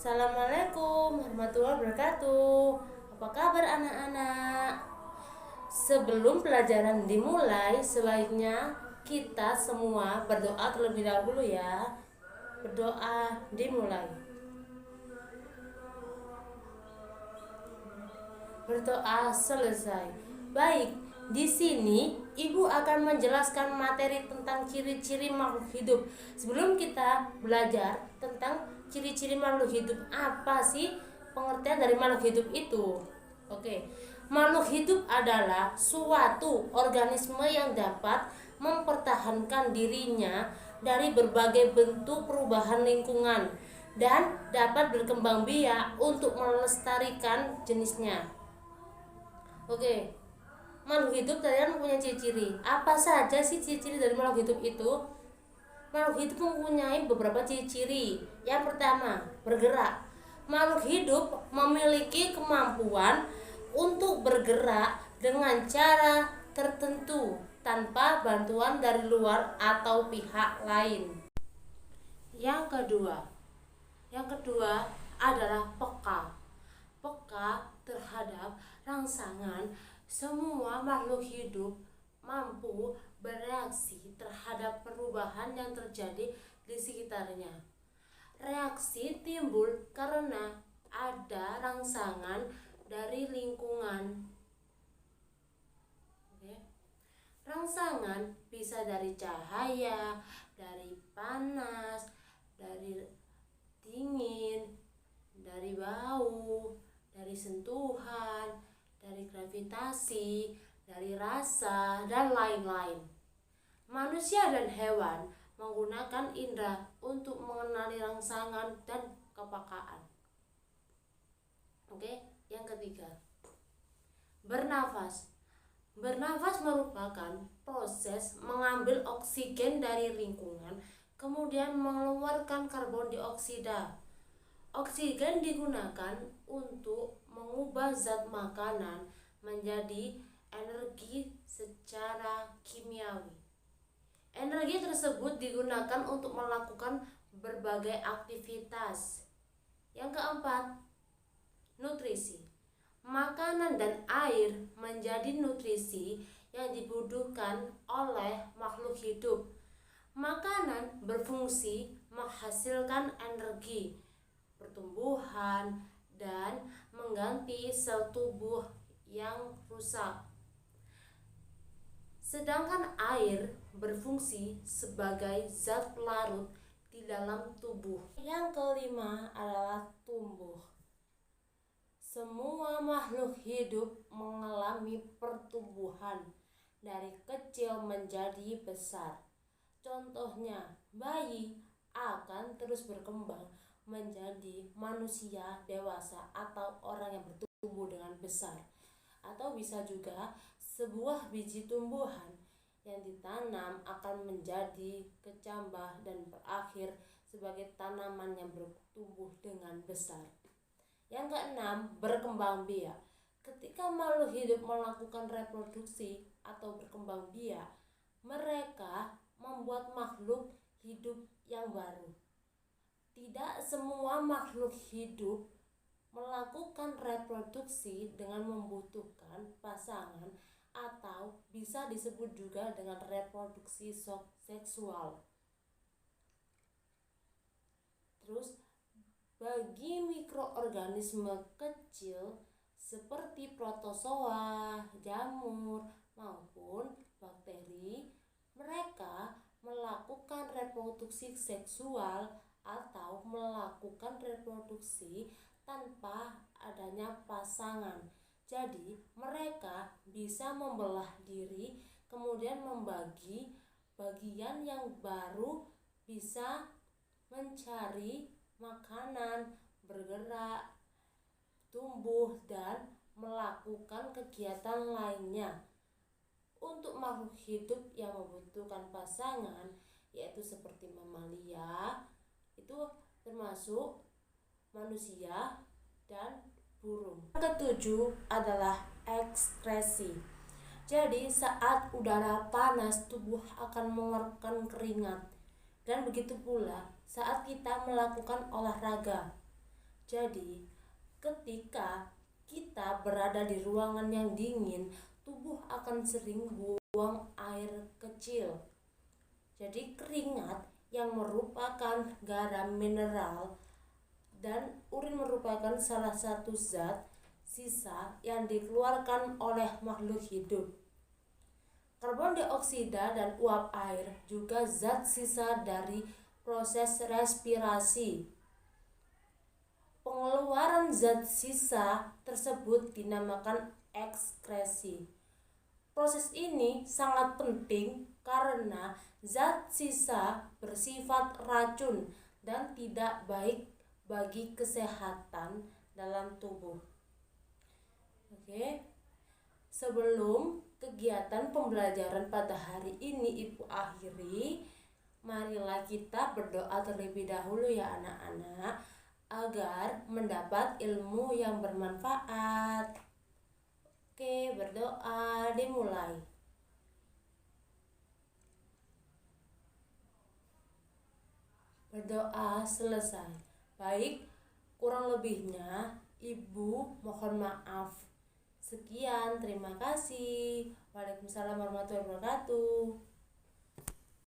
Assalamualaikum warahmatullahi wabarakatuh. Apa kabar anak-anak? Sebelum pelajaran dimulai, sebaiknya kita semua berdoa terlebih dahulu ya. Berdoa dimulai. Berdoa selesai. Baik, di sini Ibu akan menjelaskan materi tentang ciri-ciri makhluk hidup. Sebelum kita belajar tentang ciri-ciri makhluk hidup, apa sih pengertian dari makhluk hidup itu? Oke, makhluk hidup adalah suatu organisme yang dapat mempertahankan dirinya dari berbagai bentuk perubahan lingkungan dan dapat berkembang biak untuk melestarikan jenisnya. Oke, makhluk hidup kalian punya ciri-ciri. Apa saja sih ciri-ciri dari makhluk hidup itu? Makhluk hidup mempunyai beberapa ciri-ciri. Yang pertama, bergerak. Makhluk hidup memiliki kemampuan untuk bergerak dengan cara tertentu tanpa bantuan dari luar atau pihak lain. Yang kedua adalah peka. Peka terhadap rangsangan. Semua makhluk hidup mampu bereaksi terhadap perubahan yang terjadi di sekitarnya. Reaksi timbul karena ada rangsangan dari lingkungan. Rangsangan bisa dari cahaya, dari panas, dari dingin, dari bau, dari sentuhan, dari gravitasi, dari rasa, dan lain-lain. Manusia dan hewan menggunakan indera untuk mengenali rangsangan dan kepekaan. Oke, yang ketiga, bernafas. Bernafas merupakan proses mengambil oksigen dari lingkungan, kemudian mengeluarkan karbon dioksida. Oksigen digunakan untuk mengubah zat makanan menjadi energi secara kimiawi. Energi tersebut digunakan untuk melakukan berbagai aktivitas. Yang keempat, nutrisi. Makanan dan air menjadi nutrisi yang dibutuhkan oleh makhluk hidup. Makanan berfungsi menghasilkan energi pertumbuhan dan mengganti sel tubuh yang rusak. Sedangkan air berfungsi sebagai zat pelarut di dalam tubuh. Yang kelima adalah tumbuh. Semua makhluk hidup mengalami pertumbuhan dari kecil menjadi besar. Contohnya, bayi akan terus berkembang menjadi manusia dewasa atau orang yang bertumbuh dengan besar. Atau bisa juga sebuah biji tumbuhan yang ditanam akan menjadi kecambah dan berakhir sebagai tanaman yang bertumbuh dengan besar. Yang keenam, berkembang biak. Ketika makhluk hidup melakukan reproduksi atau berkembang biak, mereka membuat makhluk hidup yang baru. Tidak semua makhluk hidup melakukan reproduksi dengan membutuhkan pasangan atau bisa disebut juga dengan reproduksi seksual. Terus, bagi mikroorganisme kecil seperti protozoa, jamur, maupun bakteri, mereka melakukan reproduksi seksual atau melakukan reproduksi tanpa adanya pasangan. Jadi, mereka bisa membelah diri, kemudian membagi bagian yang baru, bisa mencari makanan, bergerak, tumbuh, dan melakukan kegiatan lainnya. Untuk makhluk hidup yang membutuhkan pasangan, yaitu seperti mamalia, itu termasuk manusia dan burung. Yang ketujuh adalah ekskresi. Jadi saat udara panas, tubuh akan mengeluarkan keringat. Dan begitu pula saat kita melakukan olahraga. Jadi, ketika kita berada di ruangan yang dingin, tubuh akan sering buang air kecil. Jadi, keringat yang merupakan garam mineral dan urin merupakan salah satu zat sisa yang dikeluarkan oleh makhluk hidup. Karbon dioksida dan uap air juga zat sisa dari proses respirasi. Pengeluaran zat sisa tersebut dinamakan ekskresi. Proses ini sangat penting karena zat sisa bersifat racun dan tidak baik bagi kesehatan dalam tubuh. Oke. Sebelum kegiatan pembelajaran pada hari ini Ibu akhiri, marilah kita berdoa terlebih dahulu ya anak-anak, agar mendapat ilmu yang bermanfaat. Oke, berdoa dimulai. Berdoa selesai. Baik, kurang lebihnya Ibu mohon maaf. Sekian, terima kasih. Waalaikumsalam warahmatullahi wabarakatuh.